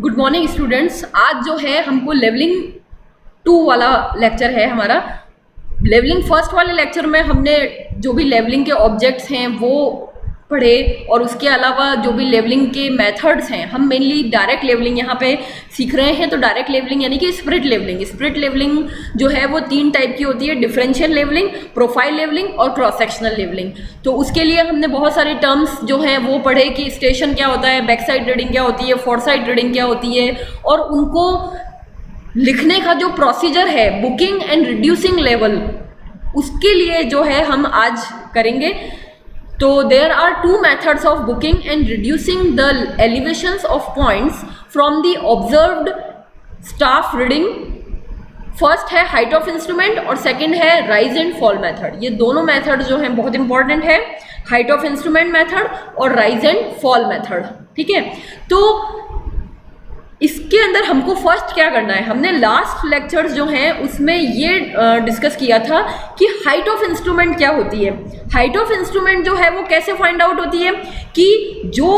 Good morning students. आज जो है हमको लेवलिंग 2 वाला लेक्चर है हमारा। लेवलिंग फर्स्ट वाले लेक्चर में हमने जो भी लेवलिंग के ऑब्जेक्ट्स हैं वो पढ़े और उसके अलावा जो भी लेवलिंग के मेथड्स हैं, हम मेनली डायरेक्ट लेवलिंग यहाँ पे सीख रहे हैं। तो डायरेक्ट लेवलिंग यानी कि स्प्रिट लेवलिंग जो है वो 3 टाइप की होती है, डिफरेंशियल लेवलिंग, प्रोफाइल लेवलिंग और क्रॉस सेक्शनल लेवलिंग। तो उसके लिए हमने बहुत सारे टर्म्स जो हैं वो पढ़े कि स्टेशन क्या होता है, बैक साइड रीडिंग क्या होती है, फोर साइड रीडिंग क्या होती है, और उनको लिखने का जो प्रोसीजर है बुकिंग एंड रिड्यूसिंग लेवल, उसके लिए जो है हम आज करेंगे। तो there are 2 methods of booking and reducing the elevations of points from the observed staff reading. First है हाइट ऑफ इंस्ट्रूमेंट और सेकंड है राइज एंड फॉल मेथड। ये दोनों मेथड जो हैं बहुत इंपॉर्टेंट है, हाइट ऑफ इंस्ट्रूमेंट मेथड और राइज एंड फॉल मेथड। ठीक है, तो इसके अंदर हमको फर्स्ट क्या करना है, हमने लास्ट लेक्चर्स जो हैं उसमें ये डिस्कस किया था कि हाइट ऑफ इंस्ट्रूमेंट क्या होती है। हाइट ऑफ इंस्ट्रूमेंट जो है वो कैसे फाइंड आउट होती है कि जो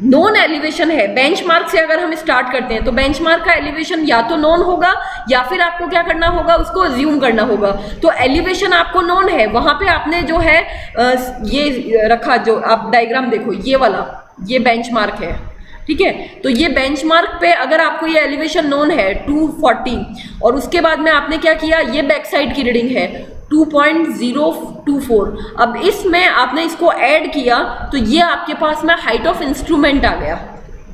नॉन एलिवेशन है, बेंचमार्क से अगर हम स्टार्ट करते हैं तो बेंचमार्क का एलिवेशन या तो नॉन होगा या फिर आपको क्या करना होगा, उसको अज्यूम करना होगा। तो एलिवेशन आपको नॉन है, वहाँ पे आपने जो है ये रखा, जो आप डायग्राम देखो ये वाला, ये बेंचमार्क है। ठीक है, तो ये बेंचमार्क पे अगर आपको ये एलिवेशन नोन है 240 और उसके बाद में आपने क्या किया, ये बैक साइड की रीडिंग है 2.024। अब इसमें आपने इसको ऐड किया तो ये आपके पास में हाइट ऑफ इंस्ट्रूमेंट आ गया,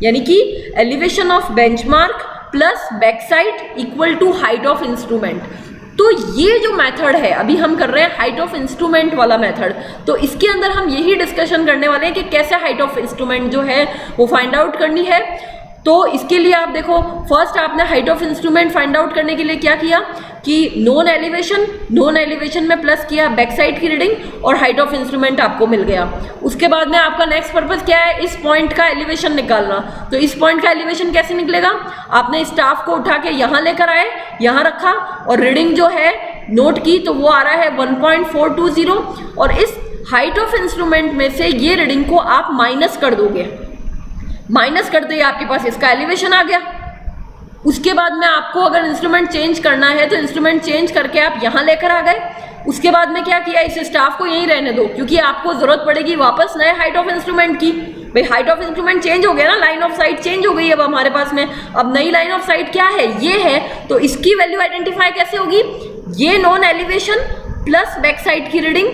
यानी कि elevation of benchmark plus backsight equal to height of instrument. तो ये जो मेथड है, अभी हम कर रहे हैं हाइट ऑफ इंस्ट्रूमेंट वाला मेथड, तो इसके अंदर हम यही डिस्कशन करने वाले हैं कि कैसे हाइट ऑफ इंस्ट्रूमेंट जो है वो फाइंड आउट करनी है। तो इसके लिए आप देखो, फर्स्ट आपने height of instrument find out करने के लिए क्या किया कि नॉन एलिवेशन में प्लस किया बैक साइड की रीडिंग और हाइट ऑफ इंस्ट्रूमेंट आपको मिल गया। उसके बाद में आपका नेक्स्ट पर्पस क्या है, इस पॉइंट का एलिवेशन निकालना। तो इस पॉइंट का एलिवेशन कैसे निकलेगा, आपने स्टाफ को उठा के यहाँ लेकर आए, यहाँ रखा और रीडिंग जो है नोट की, तो वो आ रहा है 1.420 और इस हाइट ऑफ इंस्ट्रूमेंट में से ये रीडिंग को आप माइनस कर दोगे। माइनस करते ही आपके पास इसका एलिवेशन आ गया। उसके बाद में आपको अगर इंस्ट्रूमेंट चेंज करना है तो इंस्ट्रूमेंट चेंज करके आप यहाँ लेकर आ गए। उसके बाद में क्या किया, इस स्टाफ को यहीं रहने दो क्योंकि आपको जरूरत पड़ेगी वापस नए हाइट ऑफ इंस्ट्रूमेंट की। भाई हाइट ऑफ इंस्ट्रूमेंट चेंज हो गया ना, लाइन ऑफ साइट चेंज हो गई अब हमारे पास में। अब नई लाइन ऑफ साइट क्या है, ये है, तो इसकी वैल्यू आइडेंटिफाई कैसे होगी, ये non elevation plus backsight की रीडिंग,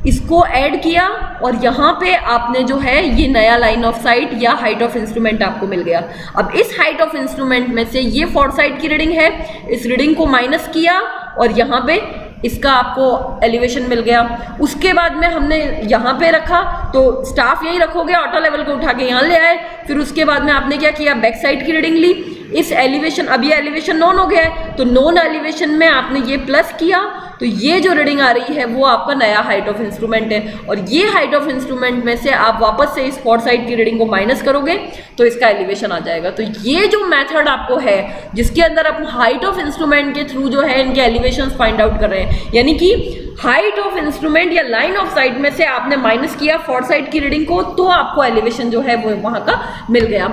इसको ऐड किया और यहाँ पे आपने जो है ये नया लाइन ऑफ साइट या हाइट ऑफ इंस्ट्रूमेंट आपको मिल गया। अब इस हाइट ऑफ इंस्ट्रूमेंट में से ये फोर साइड की रीडिंग है, इस रीडिंग को माइनस किया और यहाँ पे इसका आपको एलिवेशन मिल गया। उसके बाद में हमने यहाँ पे रखा, तो स्टाफ यहीं रखोगे, ऑटो लेवल को उठा के यहाँ ले आए। फिर उसके बाद में आपने क्या किया, बैक साइड की रीडिंग ली, इस एलिवेशन, अब ये एलिवेशन नॉन हो गया है तो नॉन एलिवेशन में आपने ये प्लस किया, तो ये जो रीडिंग आ रही है वो आपका नया हाइट ऑफ इंस्ट्रूमेंट है। और ये हाइट ऑफ इंस्ट्रूमेंट में से आप वापस से इस फोर साइड की रीडिंग को माइनस करोगे तो इसका एलिवेशन आ जाएगा। तो ये जो मेथड आपको है जिसके अंदर आप हाइट ऑफ इंस्ट्रूमेंट के थ्रू जो है इनके एलिवेशन फाइंड आउट कर रहे हैं, यानी कि हाइट ऑफ इंस्ट्रूमेंट या लाइन ऑफ साइट में से आपने माइनस किया फोर साइड की रीडिंग को, तो आपको एलिवेशन जो है वो वहाँ का मिल गया।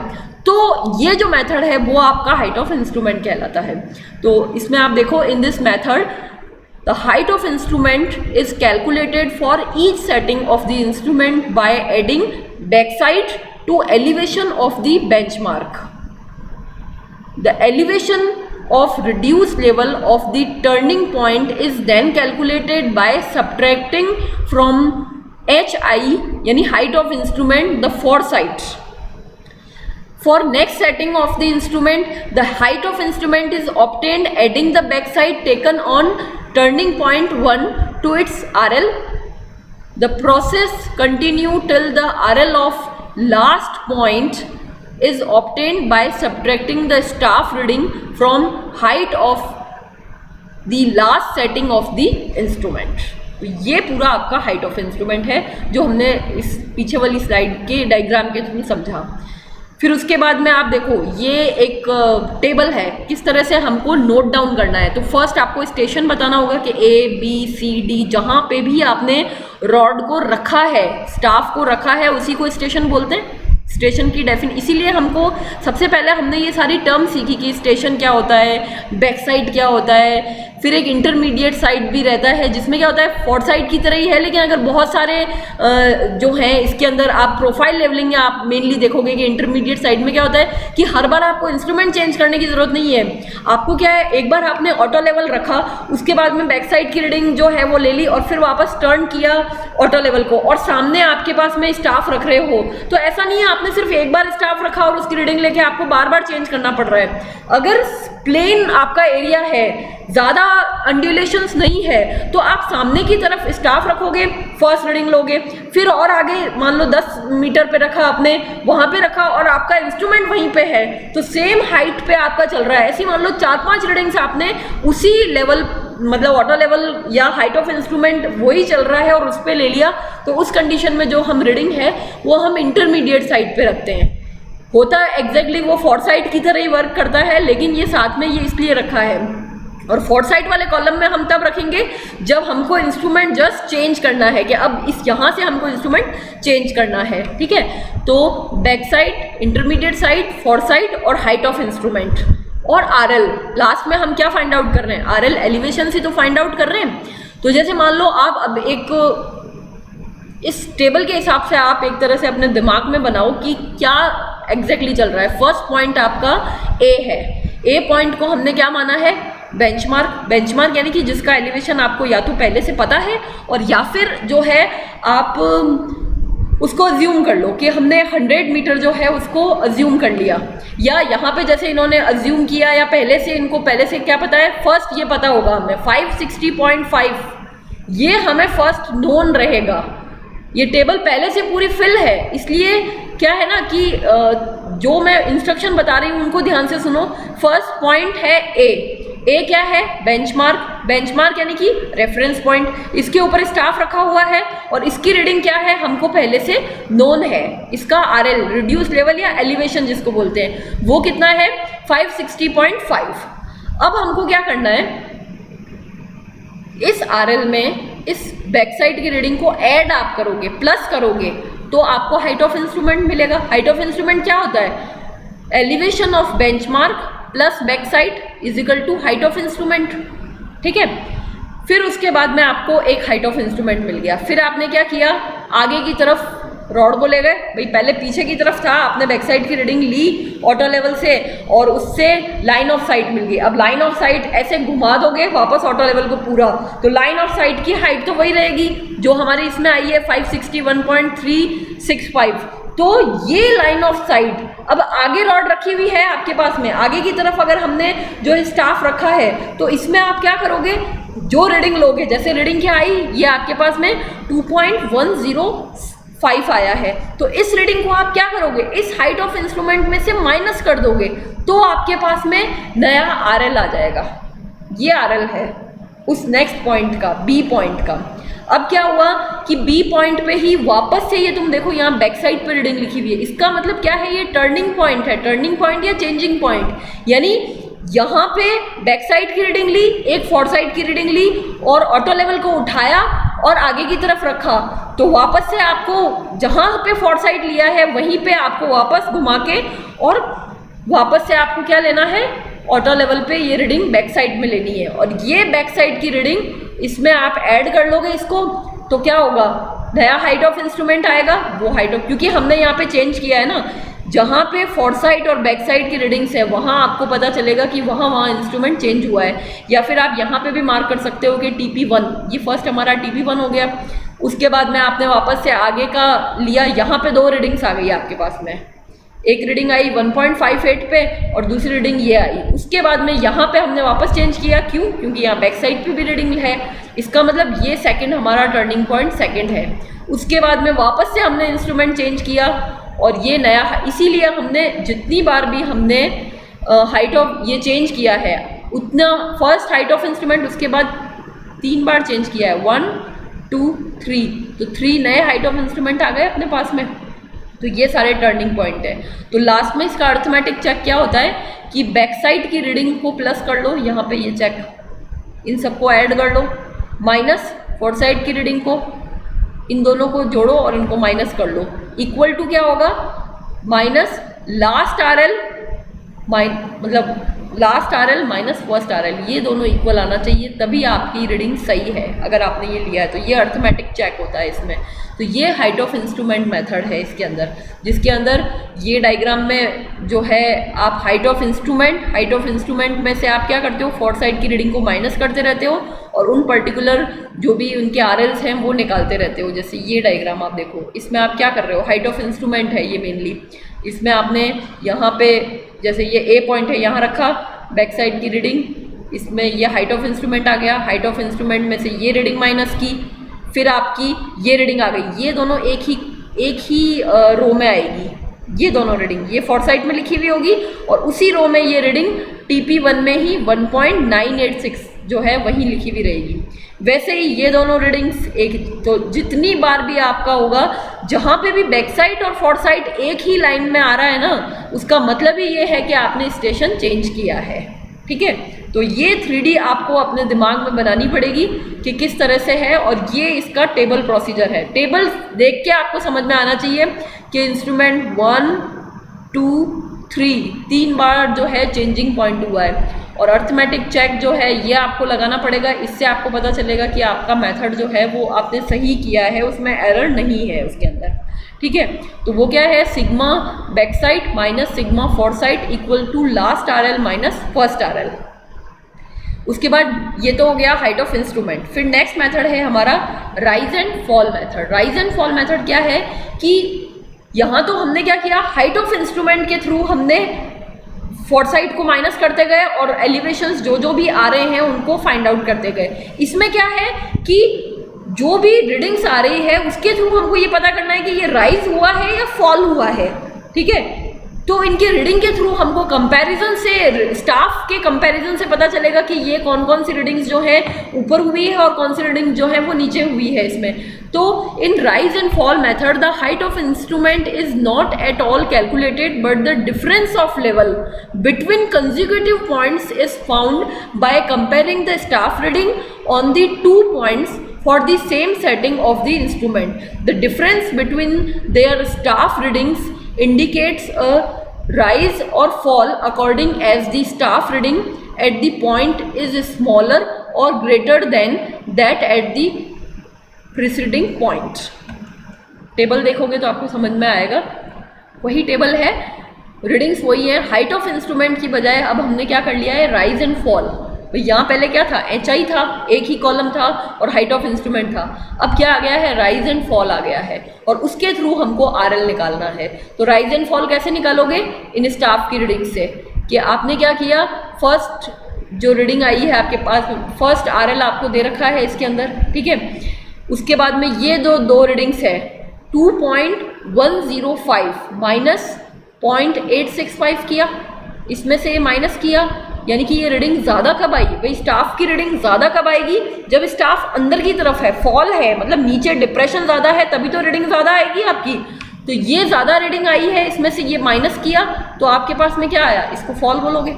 तो ये जो मेथड है वो आपका हाइट ऑफ इंस्ट्रूमेंट कहलाता है। तो इसमें आप देखो, in this method the height of instrument is calculated for each setting of the instrument by adding backside to elevation of the benchmark. The elevation of reduced level of the turning point is then calculated by subtracting from HI यानी height of instrument the foresight. For next setting of the instrument, the height of instrument is obtained adding the backside taken on turning point 1 to its RL. The process continue till the RL of last point is obtained by subtracting the staff reading from height of the last setting of the instrument. तो ये पूरा आपका height of instrument है जो हमने इस पीछे वाली स्लाइड के डायग्राम के थ्रू समझा। फिर उसके बाद में आप देखो, ये एक टेबल है, किस तरह से हमको नोट डाउन करना है। तो फर्स्ट आपको स्टेशन बताना होगा कि ABCD जहाँ पे भी आपने रॉड को रखा है, स्टाफ को रखा है, उसी को स्टेशन बोलते हैं। स्टेशन की इसीलिए हमको सबसे पहले हमने ये सारी टर्म सीखी कि स्टेशन क्या होता है, बैक साइड क्या होता है, फिर एक इंटरमीडिएट साइड भी रहता है जिसमें क्या होता है फोर्थ साइड की तरह ही है, लेकिन अगर बहुत सारे जो हैं इसके अंदर आप प्रोफाइल लेवलिंग या आप मेनली देखोगे कि इंटरमीडिएट साइड में क्या होता है कि हर बार आपको इंस्ट्रूमेंट चेंज करने की जरूरत नहीं है। आपको क्या है, एक बार आपने ऑटो लेवल रखा, उसके बाद में बैक साइड की रीडिंग जो है वो ले ली और फिर वापस टर्न किया ऑटो लेवल को, और सामने आपके पास में स्टाफ रख रहे हो, तो ऐसा नहीं है आपने सिर्फ एक बार स्टाफ रखा और उसकी रीडिंग लेके आपको बार बार चेंज करना पड़ रहा है। अगर प्लेन आपका एरिया है, ज़्यादा अंड्यूलेशंस नहीं है, तो आप सामने की तरफ स्टाफ रखोगे, फर्स्ट रीडिंग लोगे, फिर और आगे मान लो 10 मीटर पे रखा आपने, वहाँ पे रखा और आपका इंस्ट्रूमेंट वहीं पे है, तो सेम हाइट पे आपका चल रहा है। ऐसी मान लो 4-5 रीडिंग्स आपने उसी लेवल मतलब ऑटो लेवल या हाइट ऑफ इंस्ट्रूमेंट वही चल रहा है और उस पर ले लिया, तो उस कंडीशन में जो हम रीडिंग है वो हम इंटरमीडिएट साइड पे रखते हैं। होता है एग्जैक्टली वो फोर्थ साइड की तरह ही वर्क करता है, लेकिन ये साथ में ये इसलिए रखा है। और फोर्थ साइड वाले कॉलम में हम तब रखेंगे जब हमको इंस्ट्रूमेंट जस्ट चेंज करना है कि अब इस यहाँ से हमको इंस्ट्रूमेंट चेंज करना है, ठीक है। तो back side, intermediate side, fourth side और हाइट ऑफ इंस्ट्रूमेंट और आरएल लास्ट में हम क्या फाइंड आउट कर रहे हैं, आरएल एलिवेशन से तो फाइंड आउट कर रहे हैं। तो जैसे मान लो आप अब एक इस टेबल के हिसाब से आप एक तरह से अपने दिमाग में बनाओ कि क्या एग्जैक्टली चल रहा है। फर्स्ट पॉइंट आपका ए है, ए पॉइंट को हमने क्या माना है, बेंचमार्क। बेंचमार्क यानी कि जिसका एलिवेशन आपको या तो पहले से पता है और या फिर जो है आप उसको अज्यूम कर लो कि हमने 100 मीटर जो है उसको अज्यूम कर लिया, या यहाँ पे जैसे इन्होंने अज्यूम किया या पहले से इनको पहले से क्या पता है, फर्स्ट ये पता होगा हमें 560.5, ये हमें फर्स्ट नोन रहेगा। ये टेबल पहले से पूरी फिल है, इसलिए क्या है ना कि जो मैं इंस्ट्रक्शन बता रही हूँ उनको ध्यान से सुनो। फर्स्ट पॉइंट है ए क्या है, बेंचमार्क। बेंचमार्क यानी कि रेफरेंस पॉइंट, इसके ऊपर स्टाफ रखा हुआ है और इसकी रीडिंग क्या है हमको पहले से नोन है। इसका आरएल रिड्यूस लेवल या एलिवेशन जिसको बोलते हैं वो कितना है 560.5। अब हमको क्या करना है, इस आरएल में इस बैक साइड की रीडिंग को ऐड आप करोगे, प्लस करोगे, तो आपको हाइट ऑफ इंस्ट्रूमेंट मिलेगा। हाइट ऑफ इंस्ट्रूमेंट क्या होता है, elevation of benchmark plus backsight is equal to height of instrument, ठीक है। फिर उसके बाद में आपको एक हाइट ऑफ इंस्ट्रूमेंट मिल गया। फिर आपने क्या किया, आगे की तरफ रॉड को ले गए, भाई पहले पीछे की तरफ था, आपने बैक साइड की रीडिंग ली ऑटो लेवल से और उससे लाइन ऑफ साइट मिल गई। अब लाइन ऑफ साइट ऐसे घुमा दोगे वापस ऑटो लेवल को पूरा, तो लाइन ऑफ साइट की हाइट तो वही रहेगी जो हमारी इसमें आई है 561.365। तो ये लाइन ऑफ साइट, अब आगे रॉड रखी हुई है आपके पास में, आगे की तरफ अगर हमने जो स्टाफ रखा है तो इसमें आप क्या करोगे, जो रीडिंग लोगे, जैसे रीडिंग क्या आई, ये आपके पास में 2.105 आया है, तो इस रीडिंग को आप क्या करोगे, इस हाइट ऑफ इंस्ट्रूमेंट में से माइनस कर दोगे, तो आपके पास में नया आरएल आ जाएगा। ये आरएल है उस नेक्स्ट पॉइंट का, बी पॉइंट का। अब क्या हुआ कि बी पॉइंट पे ही वापस से ये तुम देखो यहाँ बैक साइड पे रीडिंग लिखी हुई है, इसका मतलब क्या है, ये टर्निंग पॉइंट है, टर्निंग पॉइंट या चेंजिंग पॉइंट। यानी यहाँ पे बैक साइड की रीडिंग ली, एक फोर्थ साइड की रीडिंग ली और ऑटो लेवल को उठाया और आगे की तरफ रखा, तो वापस से आपको जहाँ पे फोर्थ साइड लिया है वहीं पे आपको वापस घुमा के और वापस से आपको क्या लेना है, ऑटो लेवल पे ये रीडिंग बैक साइड में लेनी है। और ये बैक साइड की रीडिंग इसमें आप ऐड कर लोगे इसको, तो क्या होगा, नया हाइट ऑफ इंस्ट्रूमेंट आएगा। वो हाइट ऑफ, क्योंकि हमने यहाँ पे चेंज किया है ना, जहाँ पे फोर्थ साइड और बैक साइड की रीडिंग्स है वहाँ आपको पता चलेगा कि वहाँ इंस्ट्रूमेंट चेंज हुआ है। या फिर आप यहाँ पे भी मार्क कर सकते हो कि TP1, ये फर्स्ट हमारा TP1 हो गया। उसके बाद में आपने वापस से आगे का लिया, यहाँ पे 2 रीडिंग्स आ गई आपके पास में, एक रीडिंग आई 1.58 पे और दूसरी रीडिंग ये आई। उसके बाद में यहाँ पे हमने वापस चेंज किया, क्यों, क्योंकि यहाँ बैक साइड पे भी रीडिंग है, इसका मतलब ये सेकंड हमारा टर्निंग पॉइंट सेकंड है। उसके बाद में वापस से हमने इंस्ट्रूमेंट चेंज किया और ये नया, इसीलिए हमने जितनी बार भी हमने हाइट ऑफ ये चेंज किया है उतना फर्स्ट हाइट ऑफ इंस्ट्रूमेंट उसके बाद 3 बार चेंज किया है, 1 2 3, तो 3 नए हाइट ऑफ इंस्ट्रूमेंट आ गए अपने पास में। तो ये सारे टर्निंग पॉइंट है। तो लास्ट में इसका अर्थमेटिक चेक क्या होता है कि बैक साइड की रीडिंग को प्लस कर लो, यहाँ पे ये चेक, इन सबको ऐड कर लो, माइनस फोर्थ साइड की रीडिंग को, इन दोनों को जोड़ो और इनको माइनस कर लो, इक्वल टू क्या होगा, माइनस लास्ट आर एल मतलब last R L minus first R L, ये दोनों इक्वल आना चाहिए, तभी आपकी रीडिंग सही है। अगर आपने ये लिया है तो ये अर्थमेटिक चेक होता है इसमें। तो ये हाइट ऑफ इंस्ट्रूमेंट मेथड है इसके अंदर, जिसके अंदर ये डायग्राम में जो है आप हाइट ऑफ इंस्ट्रूमेंट में से आप क्या करते हो, फोर्थ साइड की रीडिंग को माइनस करते रहते हो और उन पर्टिकुलर जो भी उनके आर एल्स हैं वो निकालते रहते हो। जैसे ये डायग्राम आप देखो, इसमें आप क्या कर रहे हो, हाइट ऑफ इंस्ट्रूमेंट है ये मेनली। इसमें आपने यहाँ पे जैसे ये ए पॉइंट है यहाँ रखा, बैक साइड की रीडिंग, इसमें ये हाइट ऑफ इंस्ट्रूमेंट आ गया, हाइट ऑफ इंस्ट्रूमेंट में से ये रीडिंग माइनस की, फिर आपकी ये रीडिंग आ गई। ये दोनों एक ही रो में आएगी, ये दोनों रीडिंग ये फोर्थ साइड में लिखी हुई होगी और उसी रो में ये रीडिंग TP1 में ही 1.986 जो है वही लिखी हुई रहेगी। वैसे ही ये दोनों रीडिंग्स एक, तो जितनी बार भी आपका होगा जहाँ पे भी बैक साइड और फोर्थ साइड एक ही लाइन में आ रहा है ना, उसका मतलब ही ये है कि आपने स्टेशन चेंज किया है। ठीक है, तो ये 3D आपको अपने दिमाग में बनानी पड़ेगी कि किस तरह से है, और ये इसका टेबल प्रोसीजर है। टेबल देख के आपको समझ में आना चाहिए कि इंस्ट्रूमेंट 1 2 3 3 बार जो है चेंजिंग पॉइंट हुआ है, और अर्थमेटिक चेक जो है ये आपको लगाना पड़ेगा। इससे आपको पता चलेगा कि आपका मेथड जो है वो आपने सही किया है, उसमें एरर नहीं है उसके अंदर। ठीक है, तो वो क्या है, sigma backsight minus sigma foresight equal to last R L minus first R L. उसके बाद ये तो हो गया हाइट ऑफ इंस्ट्रूमेंट। फिर नेक्स्ट मेथड है हमारा rise and fall method. Rise and fall method क्या है कि यहाँ तो हमने क्या किया, हाइट ऑफ इंस्ट्रूमेंट के थ्रू हमने फोर्थ साइड को माइनस करते गए और एलिवेशंस जो भी आ रहे हैं उनको फाइंड आउट करते गए। इसमें क्या है कि जो भी रीडिंग्स आ रही है उसके थ्रू हमको ये पता करना है कि ये राइज हुआ है या फॉल हुआ है। ठीक है, तो इनके रीडिंग के थ्रू हमको कंपैरिजन से, स्टाफ के कंपैरिजन से पता चलेगा कि ये कौन कौन सी रीडिंग्स जो है ऊपर हुई है और कौन सी रीडिंग जो है वो नीचे हुई है इसमें। तो इन rise and fall method the height of instrument is not at all calculated but the difference of level between consecutive points is found by comparing the staff reading on the 2 points for the same setting of the instrument. The difference between their staff readings indicates a rise or fall according as the staff reading at the point is smaller or greater than that at the preceding point. Table देखोगे तो आपको समझ में आएगा, वही table है, readings वही है। हाइट ऑफ इंस्ट्रूमेंट की बजाय अब हमने क्या कर लिया है, राइज एंड फॉल। यहाँ पहले क्या था, HI था, एक ही कॉलम था और हाइट ऑफ इंस्ट्रूमेंट था। अब क्या आ गया है, राइज एंड फॉल आ गया है और उसके थ्रू हमको RL निकालना है। तो राइज एंड फॉल कैसे निकालोगे, इन स्टाफ की रीडिंग से, कि आपने क्या किया, फर्स्ट जो रीडिंग आई है आपके पास, फर्स्ट RL आपको दे रखा है इसके अंदर। ठीक है, उसके बाद में ये दो रीडिंग्स है, 2.105 माइनस 0.865 किया, इसमें से ये माइनस किया, यानी कि ये रीडिंग ज़्यादा कब आई भाई, स्टाफ की रीडिंग ज़्यादा कब आएगी, जब स्टाफ अंदर की तरफ है, फॉल है, मतलब नीचे डिप्रेशन ज़्यादा है, तभी तो रीडिंग ज़्यादा आएगी आपकी। तो ये ज़्यादा रीडिंग आई है, इसमें से ये माइनस किया तो आपके पास में क्या आया, इसको फॉल बोलोगे।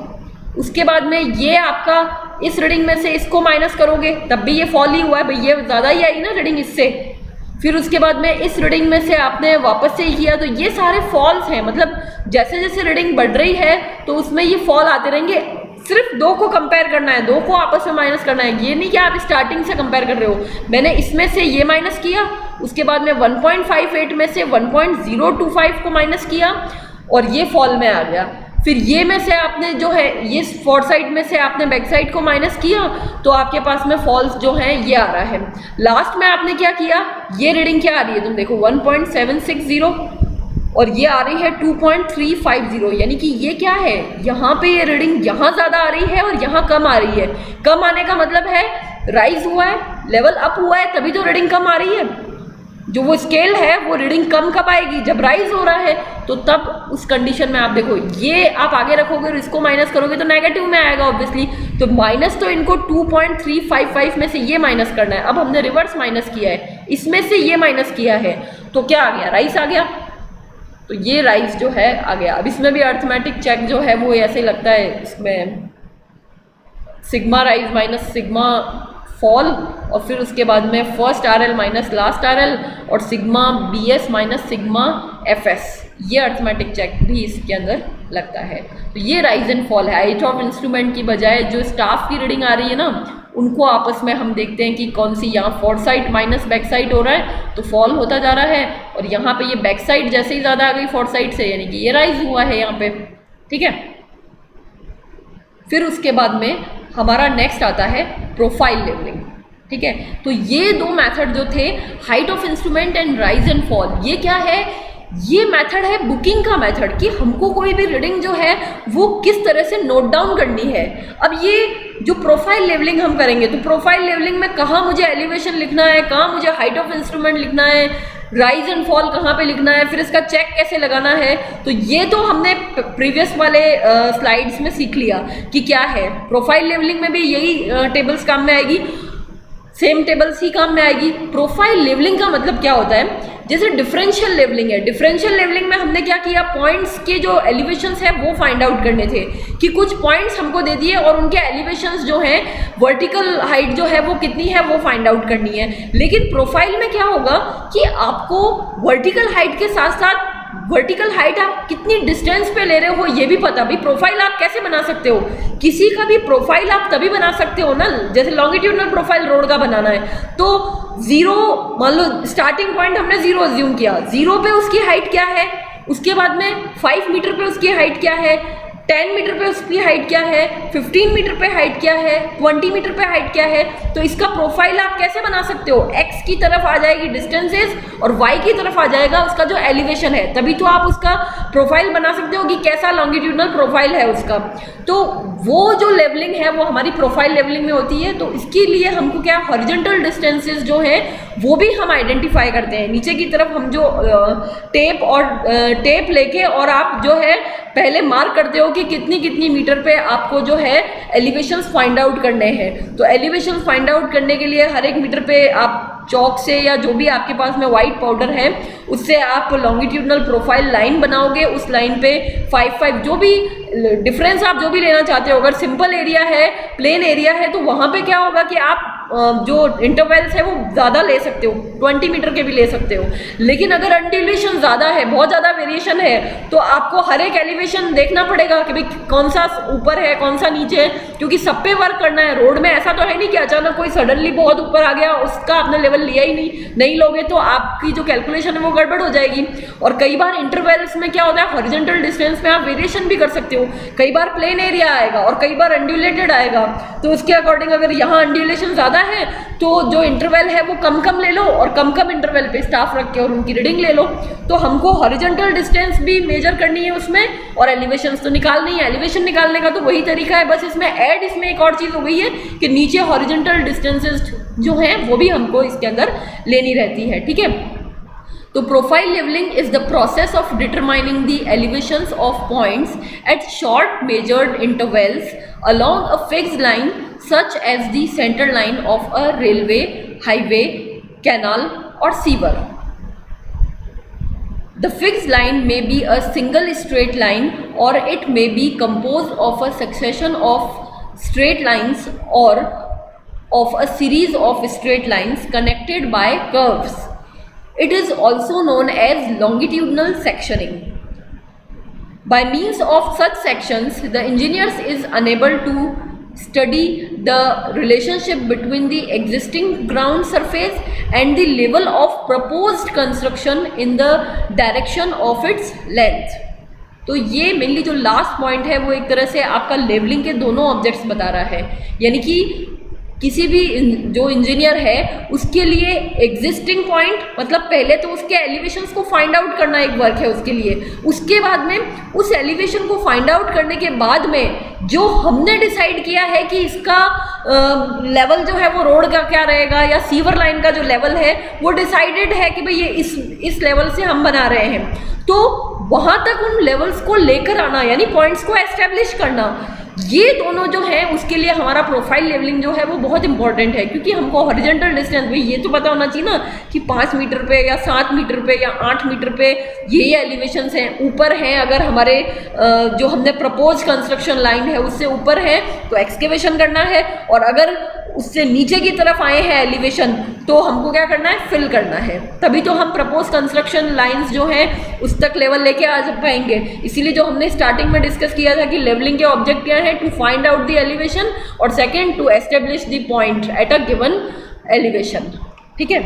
उसके बाद में ये आपका इस रीडिंग में से इसको माइनस करोगे तब भी ये फॉल ही हुआ है भाई, ये ज़्यादा ही आई ना रीडिंग इससे। फिर उसके बाद में इस रीडिंग में से आपने वापस से ही किया, तो ये सारे फॉल्स हैं, मतलब जैसे जैसे रीडिंग बढ़ रही है तो उसमें ये फॉल आते रहेंगे। सिर्फ 2 को कंपेयर करना है, 2 को आपस में माइनस करना है, ये नहीं कि आप स्टार्टिंग से कंपेयर कर रहे हो। मैंने इसमें से ये माइनस किया, उसके बाद में 1.58 में से 1.025 को माइनस किया और ये फॉल में आ गया। फिर ये में से आपने जो है ये फोर्थ साइड में से आपने बैक साइड को माइनस किया तो आपके पास में फॉल्स जो है ये आ रहा है। लास्ट में आपने क्या किया, ये रीडिंग क्या आ रही है, तुम देखो 1.760 और ये आ रही है 2.350, यानी कि ये क्या है, यहाँ पे ये रीडिंग यहाँ ज़्यादा आ रही है और यहाँ कम आ रही है। कम आने का मतलब है राइज हुआ है, लेवल अप हुआ है, तभी तो रीडिंग कम आ रही है। जो वो स्केल है वो रीडिंग कम कब आएगी, जब राइज हो रहा है, तो तब उस कंडीशन में आप देखो ये आप आगे रखोगे और इसको माइनस करोगे तो नेगेटिव में आएगा ऑब्वियसली। तो माइनस तो इनको 2.355 में से ये माइनस करना है। अब हमने रिवर्स माइनस किया है, इसमें से ये माइनस किया है तो क्या आ गया, राइज आ गया। तो ये राइज जो है आ गया। अब इसमें भी अर्थमेटिक चेक जो है वो ऐसे लगता है, इसमें sigma rise minus sigma fall और फिर उसके बाद में first RL minus last RL और sigma BS minus sigma FS, ये अर्थमेटिक चेक भी इसके अंदर लगता है। तो ये राइज एंड फॉल है। हाइट ऑफ इंस्ट्रूमेंट की बजाय जो स्टाफ की रीडिंग आ रही है ना, उनको आपस में हम देखते हैं कि कौन सी, यहाँ four side minus back side हो रहा है तो फॉल होता जा रहा है, और यहाँ पे ये बैक साइड जैसे ही ज़्यादा आ गई फोर साइड से, यानी कि ये राइज हुआ है यहाँ पे, ठीक है। फिर उसके बाद में हमारा नेक्स्ट आता है प्रोफाइल लेवलिंग, ठीक है। तो ये दो मेथड जो थे, height of instrument and rise and fall, ये क्या है, ये मेथड है बुकिंग का मेथड, कि हमको कोई भी रीडिंग जो है वो किस तरह से नोट डाउन करनी है। अब ये जो प्रोफाइल लेवलिंग हम करेंगे, तो प्रोफाइल लेवलिंग में कहाँ मुझे एलिवेशन लिखना है, कहाँ मुझे हाइट ऑफ इंस्ट्रूमेंट लिखना है, राइज एंड फॉल कहाँ पे लिखना है, फिर इसका चेक कैसे लगाना है, तो ये तो हमने प्रीवियस वाले स्लाइड्स में सीख लिया कि क्या है। प्रोफाइल लेवलिंग में भी यही टेबल्स काम में आएगी, सेम टेबल्स ही काम में आएगी। प्रोफाइल लेवलिंग का मतलब क्या होता है, जैसे डिफरेंशियल लेवलिंग है, डिफरेंशियल लेवलिंग में हमने क्या किया, पॉइंट्स के जो एलिवेशंस है वो फाइंड आउट करने थे, कि कुछ पॉइंट्स हमको दे दिए और उनके एलिवेशंस जो हैं, वर्टिकल हाइट जो है वो कितनी है वो फाइंड आउट करनी है। लेकिन प्रोफाइल में क्या होगा कि आपको वर्टिकल हाइट के साथ साथ वर्टिकल हाइट आप कितनी डिस्टेंस पे ले रहे हो ये भी पता। भी प्रोफाइल आप कैसे बना सकते हो, किसी का भी प्रोफाइल आप तभी बना सकते हो ना, जैसे लॉन्गिट्यूडनल प्रोफाइल रोड का बनाना है, तो जीरो, मान लो स्टार्टिंग पॉइंट हमने जीरो अज्यूम किया, जीरो पे उसकी हाइट क्या है, उसके बाद में 5 मीटर पे उसकी हाइट क्या है, 10 मीटर पे उसकी हाइट क्या है, 15 मीटर पे हाइट क्या है, 20 मीटर पे हाइट क्या है। तो इसका प्रोफाइल आप कैसे बना सकते हो, x की तरफ आ जाएगी डिस्टेंसेस और y की तरफ आ जाएगा उसका जो एलिवेशन है, तभी तो आप उसका प्रोफाइल बना सकते हो कि कैसा लॉन्गिट्यूडनल प्रोफाइल है उसका। तो वो जो लेवलिंग है वो हमारी प्रोफाइल लेवलिंग में होती है। तो इसके लिए हमको क्या, हॉरिजॉन्टल डिस्टेंसेस जो है वो भी हम आइडेंटिफाई करते हैं। नीचे की तरफ हम जो टेप लेके और आप जो है पहले मार्क करते हो कि कितनी कितनी मीटर पे आपको जो है एलिवेशंस फाइंड आउट करने हैं। तो एलिवेशंस फाइंड आउट करने के लिए हर एक मीटर पे आप चौक से या जो भी आपके पास में वाइट पाउडर है उससे आप लॉन्गिट्यूडनल प्रोफाइल लाइन बनाओगे। उस लाइन पे 5 जो भी डिफरेंस आप जो भी लेना चाहते हो, अगर सिंपल एरिया है, प्लेन एरिया है, तो वहाँ पे क्या होगा कि आप जो इंटरवल्स है वो ज़्यादा ले सकते हो, 20 मीटर के भी ले सकते हो। लेकिन अगर अनड्यूलेशन ज़्यादा है, बहुत ज़्यादा वेरिएशन है, तो आपको हर एक एलिवेशन देखना पड़ेगा कि भाई कौन सा ऊपर है कौन सा नीचे है, क्योंकि सब पे वर्क करना है। रोड में ऐसा तो है नहीं कि अचानक कोई सडनली बहुत ऊपर आ गया, उसका आपने लेवल लिया ही नहीं लोगे तो आपकी जो कैलकुलेशन है वो गड़बड़ हो जाएगी। और कई बार इंटरवल्स में क्या होता है, हॉरिजॉन्टल डिस्टेंस में आप वेरिएशन भी कर सकते हो। कई बार प्लेन एरिया आएगा और कई बार अनड्यूलेटेड आएगा, तो उसके अकॉर्डिंग अगर यहाँ अनड्यूलेशन ज़्यादा है तो जो इंटरवल है वो कम ले लो और कम इंटरवल पे स्टाफ रख के और उनकी रीडिंग ले लो। तो हमको हॉरिजॉन्टल डिस्टेंस भी मेजर करनी है उसमें और एलिवेशंस तो निकालनी है। एलिवेशन निकालने का तो वही तरीका है, बस इसमें एक और चीज़ हो गई है कि नीचे हॉरिजॉन्टल डिस्टेंसेस जो हैं वो भी हमको इसके अंदर लेनी रहती है, ठीक है। तो profile levelling is the process of determining the elevations of points at short measured intervals along a fixed line such as the center line of a railway, highway, canal or sewer. The fixed line may be a single straight line or it may be composed of a succession of straight lines or of a series of straight lines connected by curves. It is also known as longitudinal sectioning. By means of such sections, the engineers is unable to study the relationship between the existing ground surface and the level of proposed construction in the direction of its length. तो ये mainly जो last point है वो एक तरह से आपका levelling के दोनों ऑब्जेक्ट्स बता रहा है, यानी कि किसी भी जो इंजीनियर है उसके लिए एग्जिस्टिंग पॉइंट, मतलब पहले तो उसके एलिवेशंस को फाइंड आउट करना एक वर्क है उसके लिए, उसके बाद में उस एलिवेशन को फाइंड आउट करने के बाद में जो हमने डिसाइड किया है कि इसका लेवल जो है वो रोड का क्या रहेगा या सीवर लाइन का जो लेवल है वो डिसाइडेड है कि भाई ये इस लेवल से हम बना रहे हैं, तो वहाँ तक उन लेवल्स को लेकर आना यानी पॉइंट्स को एस्टेब्लिश करना, ये दोनों जो है उसके लिए हमारा प्रोफाइल लेवलिंग जो है वो बहुत इंपॉर्टेंट है। क्योंकि हमको हॉरिजॉन्टल डिस्टेंस भाई ये तो पता होना चाहिए ना कि 5 मीटर पे या 7 मीटर पे या 8 मीटर पे ये एलिवेशंस हैं, ऊपर हैं, अगर हमारे जो हमने प्रपोज कंस्ट्रक्शन लाइन है उससे ऊपर है तो एक्सकेवेशन करना है, और अगर उससे नीचे की तरफ आए हैं एलिवेशन, तो हमको क्या करना है, फिल करना है। तभी तो हम प्रपोज कंस्ट्रक्शन लाइंस जो हैं उस तक लेवल लेके आ पाएंगे। इसीलिए जो हमने स्टार्टिंग में डिस्कस किया था कि लेवलिंग के ऑब्जेक्ट क्या है, to find out the elevation, और second to establish the point at a given elevation. ठीक है,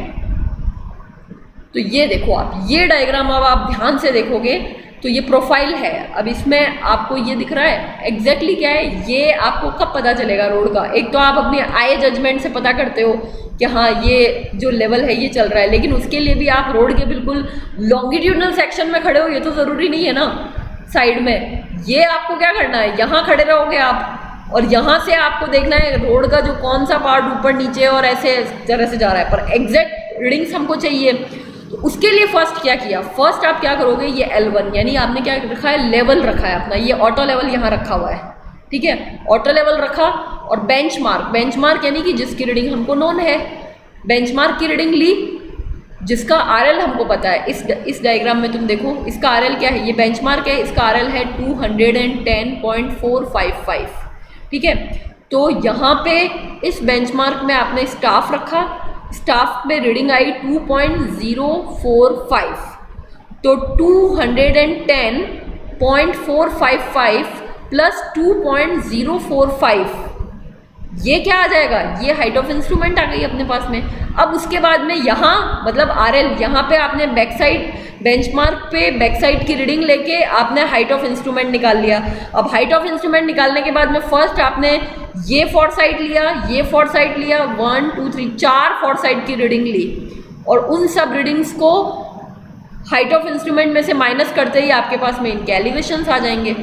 तो ये देखो आप, ये डायग्राम अब आप ध्यान से देखोगे तो ये प्रोफाइल है। अब इसमें आपको ये दिख रहा है एग्जैक्टली क्या है, ये आपको कब पता चलेगा रोड का। एक तो आप अपनी आई जजमेंट से पता करते हो कि हाँ ये जो लेवल है ये चल रहा है, लेकिन उसके लिए भी आप रोड के बिल्कुल लॉन्गिट्यूडनल सेक्शन में खड़े हो, ये तो ज़रूरी नहीं है ना साइड में। ये आपको क्या करना है, यहाँ खड़े रहोगे आप, और यहाँ से आपको देखना है रोड का जो कौन सा पार्ट ऊपर नीचे और ऐसे तरह से जा रहा है, पर एग्जैक्ट रीडिंग्स हमको चाहिए। तो उसके लिए फर्स्ट क्या किया, फर्स्ट आप क्या करोगे, ये L1 यानी आपने क्या रखा है, लेवल रखा है अपना, ये ऑटो लेवल यहाँ रखा हुआ है। ठीक है, ऑटो लेवल रखा, और बेंचमार्क, बेंचमार्क यानी कि जिसकी रीडिंग हमको नोन है, बेंचमार्क की रीडिंग ली, जिसका RL हमको पता है। इस डायग्राम में तुम देखो इसका RL क्या है, ये बेंचमार्क है, इसका RL है 210.455। ठीक है, तो यहाँ पे इस बेंचमार्क में आपने स्टाफ रखा, स्टाफ में रीडिंग आई 2.045, तो 210.455 प्लस 2.045 ये क्या आ जाएगा, ये हाइट ऑफ इंस्ट्रूमेंट आ गई अपने पास में। अब उसके बाद में यहाँ मतलब RL, यहाँ पे आपने बैक साइड बेंचमार्क पे बैक साइड की रीडिंग लेके आपने हाइट ऑफ इंस्ट्रूमेंट निकाल लिया। अब हाइट ऑफ इंस्ट्रूमेंट निकालने के बाद में फर्स्ट आपने ये फॉर साइड लिया, ये फॉर साइड लिया, 1 2 3 4 फॉर साइड की रीडिंग ली, और उन सब रीडिंग्स को हाइट ऑफ इंस्ट्रूमेंट में से माइनस करते ही आपके पास में इनके एलिवेशंस आ जाएंगे।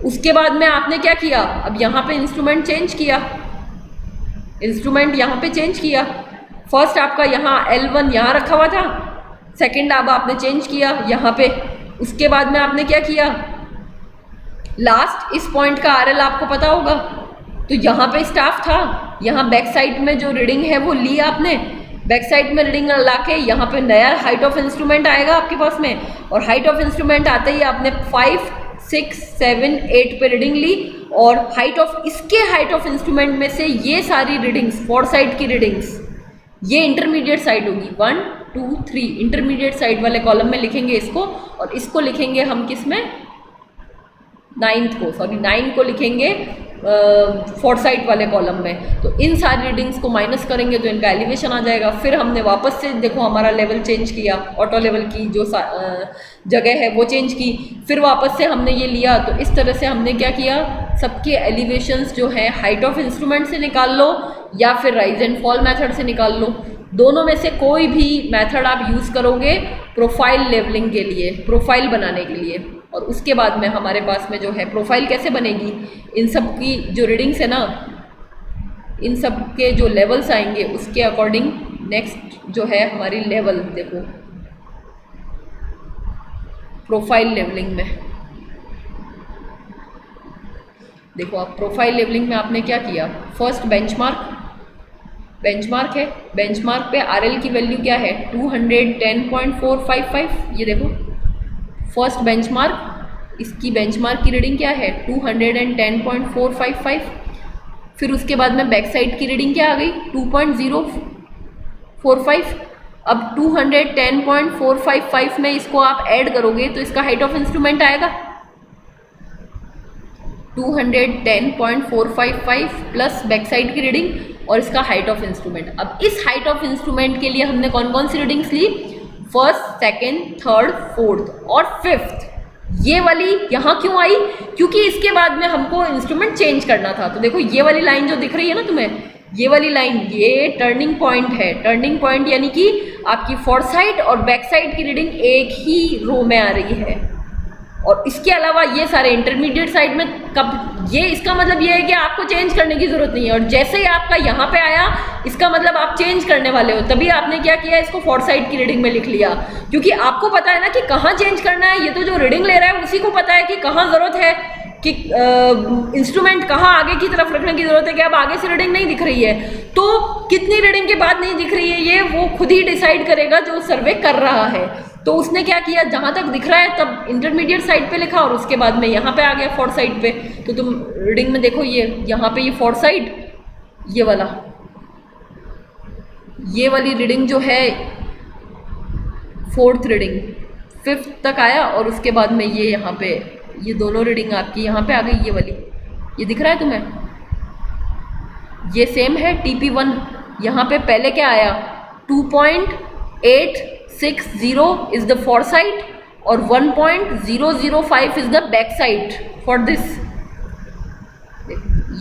उसके बाद में आपने क्या किया, अब यहाँ पे इंस्ट्रूमेंट चेंज किया, इंस्ट्रूमेंट यहाँ पे चेंज किया। फर्स्ट आपका यहाँ L1 यहाँ रखा हुआ था, सेकंड अब आपने चेंज किया यहाँ पे। उसके बाद में आपने क्या किया, लास्ट इस पॉइंट का RL आपको पता होगा, तो यहाँ पे स्टाफ था, यहाँ बैक साइड में जो रीडिंग है वो ली आपने, बैक साइड में रीडिंग ला के यहाँ पे नया हाइट ऑफ इंस्ट्रूमेंट आएगा आपके पास में, और हाइट ऑफ इंस्ट्रूमेंट आते ही आपने 5 6 7 8 पे रीडिंग ली, और हाइट ऑफ इसके हाइट ऑफ इंस्ट्रूमेंट में से ये सारी रीडिंग्स फॉर साइड की रीडिंग्स ये इंटरमीडिएट साइड होगी, 1 2 3 इंटरमीडिएट साइड वाले कॉलम में लिखेंगे इसको, और इसको लिखेंगे हम किस में, 9 को लिखेंगे फॉर साइड वाले कॉलम में। तो इन सारी रीडिंग्स को माइनस करेंगे तो इनका एलिवेशन आ जाएगा। फिर हमने वापस से देखो हमारा लेवल चेंज किया, ऑटो लेवल की जो जगह है वो चेंज की, फिर वापस से हमने ये लिया। तो इस तरह से हमने क्या किया, सबके एलिवेशंस जो है हाइट ऑफ इंस्ट्रूमेंट से निकाल लो या फिर राइज एंड फॉल मेथड से निकाल लो, दोनों में से कोई भी मेथड आप यूज़ करोगे प्रोफाइल लेवलिंग के लिए, प्रोफाइल बनाने के लिए। और उसके बाद में हमारे पास में जो है प्रोफाइल कैसे बनेगी, इन सब की जो रीडिंग्स है ना, इन सब के जो लेवल्स आएंगे उसके अकॉर्डिंग नेक्स्ट जो है हमारी लेवल देखो प्रोफाइल लेवलिंग में। देखो आप प्रोफाइल लेवलिंग में आपने क्या किया, फर्स्ट बेंचमार्क है, बेंचमार्क पे RL की वैल्यू क्या है 210.455, ये देखो फर्स्ट बेंचमार्क, इसकी बेंचमार्क की रीडिंग क्या है 210.455। फिर उसके बाद में बैक साइड की रीडिंग क्या आ गई 2.045। अब 210.455 में इसको आप ऐड करोगे तो इसका हाइट ऑफ इंस्ट्रूमेंट आएगा 210.455 प्लस बैक साइड की रीडिंग और इसका हाइट ऑफ इंस्ट्रूमेंट। अब इस हाइट ऑफ इंस्ट्रूमेंट के लिए हमने कौन कौन सी रीडिंग्स ली, फर्स्ट, सेकेंड, थर्ड, फोर्थ और फिफ्थ। ये वाली यहाँ क्यों आई, क्योंकि इसके बाद में हमको इंस्ट्रूमेंट चेंज करना था। तो देखो ये वाली लाइन जो दिख रही है ना तुम्हें, ये वाली लाइन, ये टर्निंग पॉइंट है। टर्निंग पॉइंट यानी कि आपकी फॉर साइड और बैक साइड की रीडिंग एक ही रो में आ रही है, और इसके अलावा ये सारे इंटरमीडिएट साइड में कब, ये इसका मतलब ये है कि आपको चेंज करने की जरूरत नहीं है। और जैसे ही आपका यहाँ पे आया इसका मतलब आप चेंज करने वाले हो, तभी आपने क्या किया, इसको फॉर साइड की रीडिंग में लिख लिया, क्योंकि आपको पता है ना कि कहाँ चेंज करना है। ये तो जो रीडिंग ले रहा है उसी को पता है कि कहाँ ज़रूरत है कि इंस्ट्रूमेंट कहाँ आगे की तरफ रखने की ज़रूरत है, कि अब आगे से रीडिंग नहीं दिख रही है तो कितनी रीडिंग के बाद नहीं दिख रही है, ये वो खुद ही डिसाइड करेगा जो सर्वे कर रहा है। तो उसने क्या किया, जहाँ तक दिख रहा है तब इंटरमीडिएट साइड पे लिखा, और उसके बाद में यहाँ पे आ गया फॉर साइड पे। तो तुम रीडिंग में देखो, ये यहाँ पे ये फॉर साइड, ये वाला ये वाली रीडिंग जो है 4th रीडिंग 5th तक आया, और उसके बाद में ये यहाँ पे ये दोनों रीडिंग आपकी यहाँ पे आ गई, ये वाली, ये दिख रहा है तुम्हें, ये सेम है TP1। यहाँ पे पहले क्या आया 2.860 इज द फॉर साइड और 1.005 is the back side for this,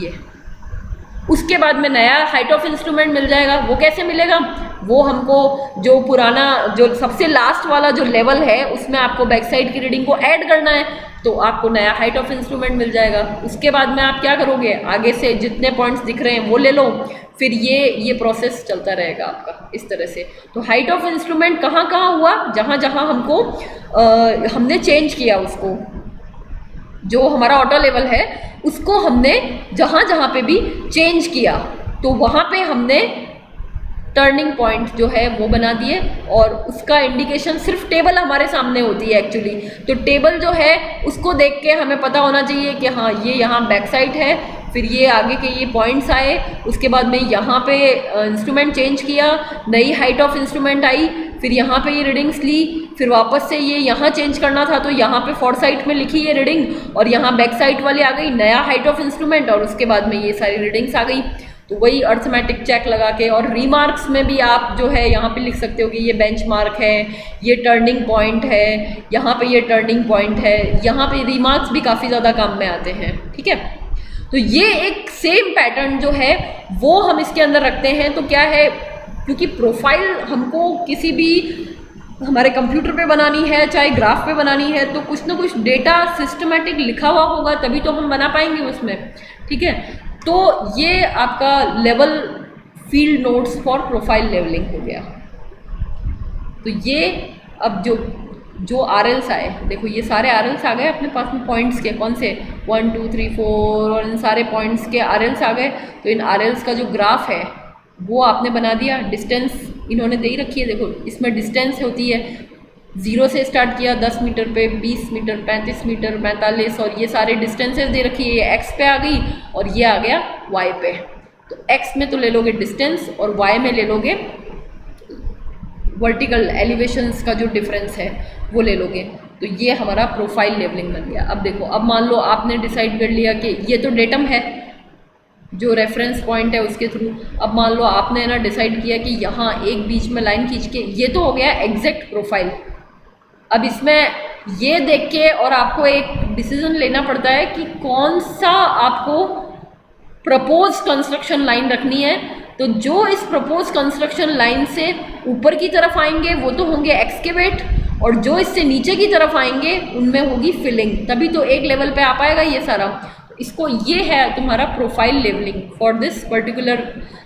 ये। उसके बाद में नया हाइट ऑफ इंस्ट्रूमेंट मिल जाएगा। वो कैसे मिलेगा, वो हमको जो पुराना जो सबसे लास्ट वाला जो लेवल है उसमें आपको बैक साइड की रीडिंग को ऐड करना है, तो आपको नया हाइट ऑफ इंस्ट्रूमेंट मिल जाएगा। उसके बाद में आप क्या करोगे, आगे से जितने पॉइंट्स दिख रहे हैं वो ले लो, फिर ये प्रोसेस चलता रहेगा आपका इस तरह से। तो हाइट ऑफ इंस्ट्रूमेंट कहाँ कहाँ हुआ, जहाँ जहाँ हमको हमने चेंज किया उसको, जो हमारा ऑटो लेवल है उसको हमने जहाँ जहाँ पे भी चेंज किया, तो वहाँ पे हमने टर्निंग पॉइंट जो है वो बना दिए, और उसका इंडिकेशन सिर्फ टेबल हमारे सामने होती है एक्चुअली। तो टेबल जो है उसको देख के हमें पता होना चाहिए कि हाँ ये यहाँ बैक साइड है, फिर ये आगे के ये पॉइंट्स आए, उसके बाद में यहाँ पे इंस्ट्रूमेंट चेंज किया, नई हाइट ऑफ इंस्ट्रूमेंट आई, फिर यहाँ पे ये रीडिंग्स ली, फिर वापस से ये यहाँ चेंज करना था तो यहाँ पे फॉर साइड में लिखी ये रीडिंग, और यहाँ बैक साइड वाली आ गई नया हाइट ऑफ इंस्ट्रूमेंट, और उसके बाद में ये सारी रीडिंग्स आ गई। तो वही अर्थमेटिक चेक लगा के, और रीमार्क्स में भी आप जो है यहाँ पे लिख सकते हो कि ये बेंचमार्क है, ये टर्निंग पॉइंट है, यहाँ पे ये टर्निंग पॉइंट है, यहाँ पे रीमार्क्स भी काफ़ी ज़्यादा काम में आते हैं, ठीक है। तो ये एक सेम पैटर्न जो है वो हम इसके अंदर रखते हैं। तो क्या है, क्योंकि प्रोफाइल हमको किसी भी हमारे कंप्यूटर पे बनानी है, चाहे ग्राफ पे बनानी है, तो कुछ ना कुछ डेटा सिस्टमेटिक लिखा हुआ होगा तभी तो हम बना पाएंगे उसमें, ठीक है। तो ये आपका level field notes for profile levelling हो गया। तो ये अब जो आरएल्स आए, देखो ये सारे आरएल्स आ गए अपने पास में पॉइंट्स के, कौन से 1 2 3 4, और इन सारे पॉइंट्स के आरएल्स आ गए। तो इन आरएल्स का जो ग्राफ है वो आपने बना दिया, डिस्टेंस इन्होंने दे ही रखी है, देखो इसमें डिस्टेंस होती है, 0 से स्टार्ट किया 10 मीटर पे, 20 मीटर, 35 मीटर, 45, और ये सारे डिस्टेंसेस दे रखी है। ये एक्स पे आ गई और ये आ गया वाई पे। तो एक्स में तो ले लोगे डिस्टेंस और वाई में ले लोगे वर्टिकल एलिवेशंस का जो डिफरेंस है वो ले लोगे। तो ये हमारा प्रोफाइल लेवलिंग बन गया। अब देखो, अब मान लो आपने डिसाइड कर लिया कि ये तो डेटम है जो रेफरेंस पॉइंट है उसके थ्रू। अब मान लो आपने ना डिसाइड किया कि यहाँ एक बीच में लाइन खींच के, ये तो हो गया एग्जैक्ट प्रोफाइल। अब इसमें ये देख के और आपको एक डिसीजन लेना पड़ता है कि कौन सा आपको प्रपोज कंस्ट्रक्शन लाइन रखनी है। तो जो इस प्रपोज कंस्ट्रक्शन लाइन से ऊपर की तरफ आएंगे वो तो होंगे एक्सकेवेट, और जो इससे नीचे की तरफ आएंगे उनमें होगी फिलिंग, तभी तो एक लेवल पे आ पाएगा ये सारा। इसको, ये है तुम्हारा profile levelling for this particular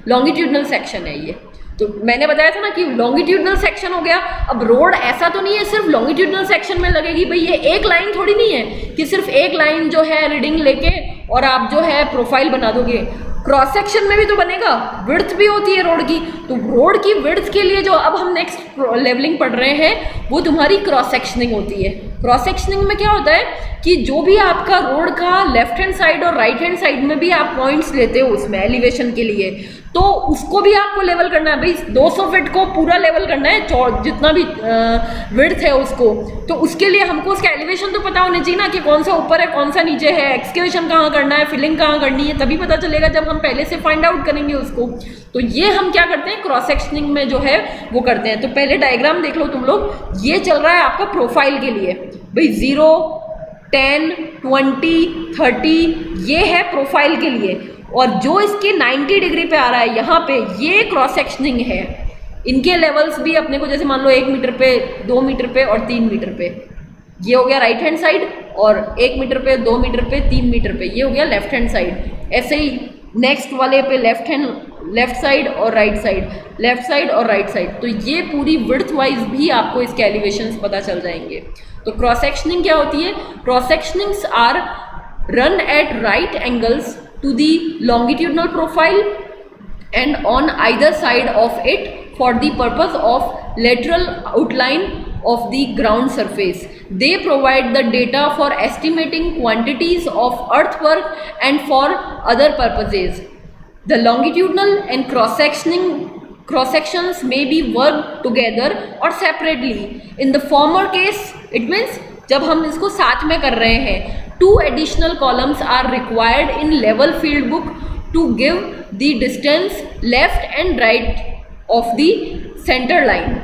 longitudinal section है ये। तो मैंने बताया था ना कि लॉन्गिट्यूडनल सेक्शन हो गया। अब रोड ऐसा तो नहीं है सिर्फ लॉन्गिट्यूडनल सेक्शन में लगेगी, भाई ये एक लाइन थोड़ी नहीं है कि सिर्फ एक लाइन जो है रीडिंग लेके और आप जो है प्रोफाइल बना दोगे। क्रॉस सेक्शन में भी तो बनेगा, विड्थ भी होती है रोड की। तो रोड की विड्थ के लिए जो अब हम नेक्स्ट लेवलिंग पढ़ रहे हैं वो तुम्हारी क्रॉस सेक्शनिंग होती है। क्रॉस सेक्शनिंग में क्या होता है कि जो भी आपका रोड का लेफ्ट हैंड साइड और राइट हैंड साइड में भी आप पॉइंट्स लेते हो उसमें एलिवेशन के लिए, तो उसको भी आपको लेवल करना है। भाई 200 फीट को पूरा लेवल करना है, जितना भी विड्थ है उसको। तो उसके लिए हमको उसका एलिवेशन तो पता होना चाहिए ना कि कौन सा ऊपर है कौन सा नीचे है, एक्सकेवेशन कहाँ करना है, फिलिंग कहाँ करनी है, तभी पता चलेगा जब हम पहले से फाइंड आउट करेंगे उसको। तो ये हम क्या करते हैं क्रॉस सेक्शनिंग में जो है वो करते हैं। तो पहले डायग्राम देख लो तुम लोग, ये चल रहा है आपका प्रोफाइल के लिए। भाई 0 10 20 30 ये है प्रोफाइल के लिए, और जो इसके 90 डिग्री पे आ रहा है यहाँ पे ये क्रॉस सेक्शनिंग है। इनके लेवल्स भी अपने को जैसे मान लो 1 मीटर पे, 2 मीटर पे और 3 मीटर पे, ये हो गया राइट हैंड साइड, और 1 मीटर पे, 2 मीटर पे, 3 मीटर पे ये हो गया लेफ्ट हैंड साइड। ऐसे ही नेक्स्ट वाले पे लेफ्ट साइड और राइट साइड, लेफ्ट साइड और राइट साइड। तो ये पूरी विड्थ वाइज भी आपको इसके एलिवेशंस पता चल जाएंगे। तो क्रॉस सेक्शनिंग क्या होती है? Cross sectionings are run at right angles to the longitudinal profile and on either side of it for the purpose of lateral outline of the ground surface. They provide the data for estimating quantities of earthwork and for other purposes. The longitudinal and cross sectioning cross sections may be worked together or separately. In the former case it means जब हम इसको साथ में कर रहे हैं, 2 additional columns are required in level field book to give the distance left and right of the center line.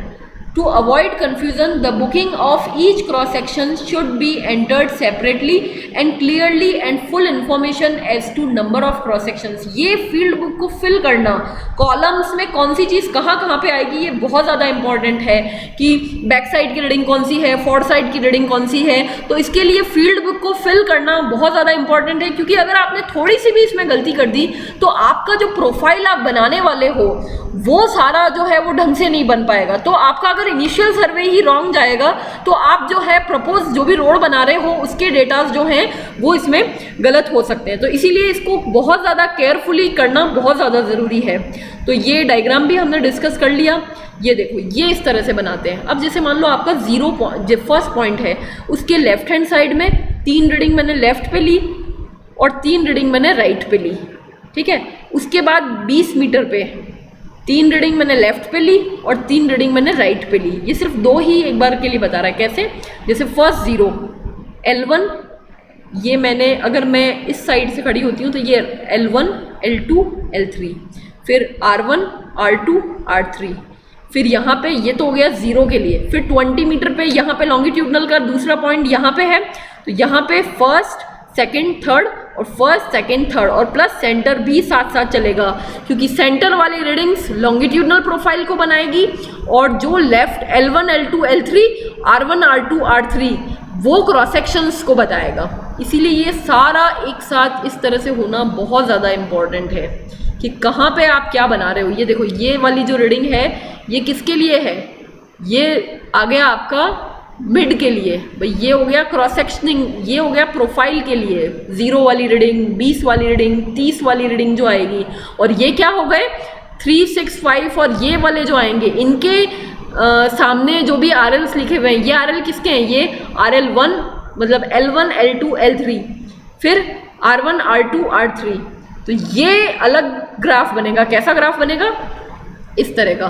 To avoid confusion, the booking of each cross section should be entered separately and clearly and full information as to number of cross sections. ये field book को fill करना, columns में कौन सी चीज़ कहाँ कहाँ पे आएगी, ये बहुत ज़्यादा इंपॉर्टेंट है कि बैक साइड की रीडिंग कौन सी है, फोर साइड की रीडिंग कौन सी है। तो इसके लिए फील्ड बुक को फिल करना बहुत ज़्यादा इंपॉर्टेंट है, क्योंकि अगर आपने थोड़ी सी भी इसमें गलती कर दी तो आपका जो प्रोफाइल आप बनाने वाले हो वो सारा जो है वो ढंग से नहीं बन पाएगा। तो आपका अगर इनिशियल सर्वे ही रॉन्ग जाएगा तो आप जो है प्रपोज जो भी रोड बना रहे हो उसके डेटास जो हैं वो इसमें गलत हो सकते हैं। तो इसीलिए इसको बहुत ज़्यादा केयरफुली करना बहुत ज़्यादा ज़रूरी है। तो ये डायग्राम भी हमने डिस्कस कर लिया। ये देखो, ये इस तरह से बनाते हैं। अब जैसे मान लो आपका 0 पॉइंट जो फर्स्ट पॉइंट है उसके लेफ्ट हैंड साइड में 3 रीडिंग मैंने लेफ्ट पे ली और 3 रीडिंग मैंने राइट पे ली, ठीक है। उसके बाद 20 मीटर पे 3 रीडिंग मैंने लेफ्ट पे ली और 3 रीडिंग मैंने राइट पे ली। ये सिर्फ 2 ही एक बार के लिए बता रहा है कैसे। जैसे फर्स्ट 0 L1, ये मैंने अगर मैं इस साइड से खड़ी होती हूँ तो ये L1 L2 L3, फिर R1 R2 R3, फिर यहाँ पे ये तो हो गया 0 के लिए। फिर 20 मीटर पे यहाँ पे लॉन्गिट्यूडनल का दूसरा पॉइंट यहाँ पे है, तो यहाँ पे फर्स्ट सेकंड थर्ड और फर्स्ट सेकंड थर्ड और प्लस सेंटर भी साथ साथ चलेगा, क्योंकि सेंटर वाली रीडिंग्स लॉन्गिट्यूडनल प्रोफाइल को बनाएगी और जो left L1 L2 L3 R1 R2 R3 वो क्रॉस सेक्शंस को बताएगा। इसीलिए ये सारा एक साथ इस तरह से होना बहुत ज़्यादा इम्पॉर्टेंट है कि कहाँ पे आप क्या बना रहे हो। ये देखो, ये वाली जो रीडिंग है ये किसके लिए है, ये आ गया आपका मिड के लिए भाई, ये हो गया क्रॉस सेक्शनिंग, ये हो गया प्रोफाइल के लिए 0 वाली रीडिंग, 20 वाली रीडिंग, 30 वाली रीडिंग जो आएगी। और ये क्या हो गए 3, 6, 5 और ये वाले जो आएंगे इनके सामने जो भी RLs लिखे हुए हैं, ये RL किसके हैं, ये RL1 मतलब L1 L2 L3, फिर R1 R2 R3। तो ये अलग ग्राफ बनेगा। कैसा ग्राफ बनेगा, इस तरह का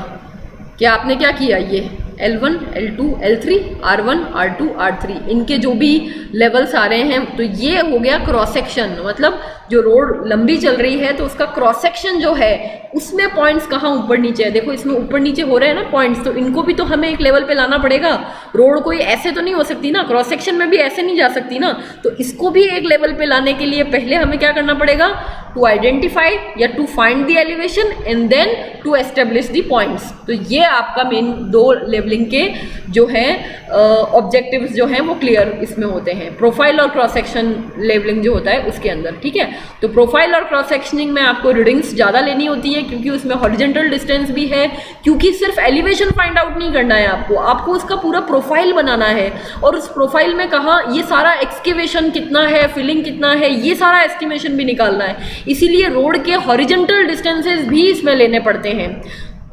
कि आपने क्या किया, ये L1 L2 L3 R1 R2 R3 इनके जो भी लेवल्स आ रहे हैं, तो ये हो गया क्रॉस सेक्शन। मतलब जो रोड लंबी चल रही है तो उसका क्रॉस सेक्शन जो है उसमें पॉइंट्स कहाँ ऊपर नीचे है। देखो इसमें ऊपर नीचे हो रहे हैं ना पॉइंट्स, तो इनको भी तो हमें एक लेवल पे लाना पड़ेगा। रोड कोई ऐसे तो नहीं हो सकती ना, क्रॉस सेक्शन में भी ऐसे नहीं जा सकती ना, तो इसको भी एक लेवल पे लाने के लिए पहले हमें क्या करना पड़ेगा, टू आइडेंटिफाई या to find the elevation and then to establish the points. तो ये आपका मेन 2 लेवलिंग के जो है ऑब्जेक्टिव्स जो हैं वो क्लियर इसमें होते हैं, प्रोफाइल और क्रॉस सेक्शन लेवलिंग जो होता है उसके अंदर, ठीक है। तो प्रोफाइल और क्रॉस सेक्शनिंग में आपको रीडिंग्स ज़्यादा लेनी होती है, क्योंकि उसमें हॉरिजॉन्टल डिस्टेंस भी है, क्योंकि सिर्फ एलिवेशन फाइंड आउट नहीं करना है आपको उसका पूरा प्रोफाइल बनाना है। और उस प्रोफाइल में कहाँ ये सारा एक्सकेवेशन कितना है, फिलिंग कितना है, ये सारा एस्टिमेशन भी निकालना है। इसीलिए रोड के हॉरिजॉन्टल डिस्टेंसेस भी इसमें लेने पड़ते हैं।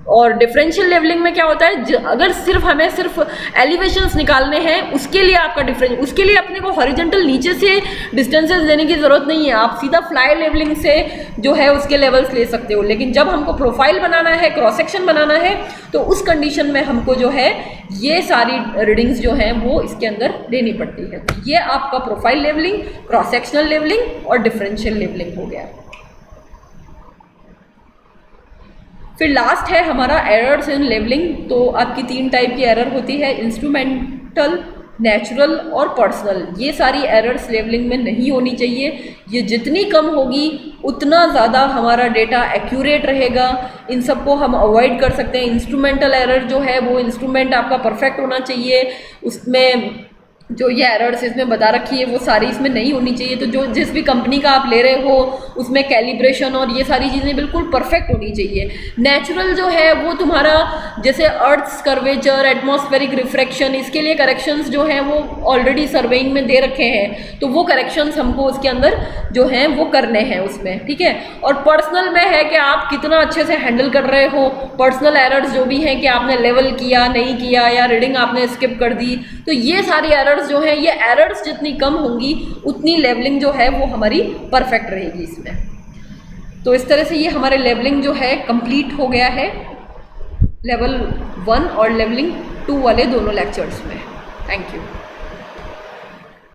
और डिफरेंशियल लेवलिंग में क्या होता है, अगर हमें सिर्फ एलिवेशंस निकालने हैं उसके लिए आपका डिफरेंस, उसके लिए अपने को हॉरिजॉन्टल नीचे से डिस्टेंसेस देने की ज़रूरत नहीं है, आप सीधा फ्लाई लेवलिंग से जो है उसके लेवल्स ले सकते हो। लेकिन जब हमको प्रोफाइल बनाना है, क्रॉस सेक्शन बनाना है, तो उस कंडीशन में हमको जो है ये सारी रीडिंग्स जो हैं वो इसके अंदर देनी पड़ती है। तो ये आपका profile levelling, cross sectional levelling और डिफरेंशियल लेवलिंग हो गया। फिर लास्ट है हमारा एरर्स इन लेवलिंग। तो आपकी 3 टाइप की एरर होती है, इंस्ट्रूमेंटल, नेचुरल और पर्सनल। ये सारी एरर्स लेवलिंग में नहीं होनी चाहिए। ये जितनी कम होगी उतना ज़्यादा हमारा डेटा एक्यूरेट रहेगा। इन सबको हम अवॉइड कर सकते हैं। इंस्ट्रूमेंटल एरर जो है वो इंस्ट्रूमेंट आपका परफेक्ट होना चाहिए, उसमें जो ये एरर्स इसमें बता रखी है वो सारी इसमें नहीं होनी चाहिए। तो जो जिस भी कंपनी का आप ले रहे हो उसमें कैलिब्रेशन और ये सारी चीज़ें बिल्कुल परफेक्ट होनी चाहिए। नेचुरल जो है वो तुम्हारा जैसे अर्थ्स कर्वेचर, एटमॉस्फेरिक रिफ्रैक्शन, इसके लिए करेक्शंस जो हैं वो ऑलरेडी सर्वेइंग में दे रखे हैं, तो वो करेक्शंस हमको उसके अंदर जो हैं वो करने हैं उसमें, ठीक है। और पर्सनल में है कि आप कितना अच्छे से हैंडल कर रहे हो। पर्सनल एरर्स जो भी हैं कि आपने लेवल किया नहीं किया या रीडिंग आपने स्किप कर दी, तो ये सारी एरर्स जो है, ये एरर्स जितनी कम होंगी उतनी लेवलिंग जो है वो हमारी परफेक्ट रहेगी इसमें। तो इस तरह से ये हमारे लेवलिंग जो है कंप्लीट हो गया है। लेवल 1 और लेवलिंग 2 वाले दोनों लेक्चर्स में। Thank you.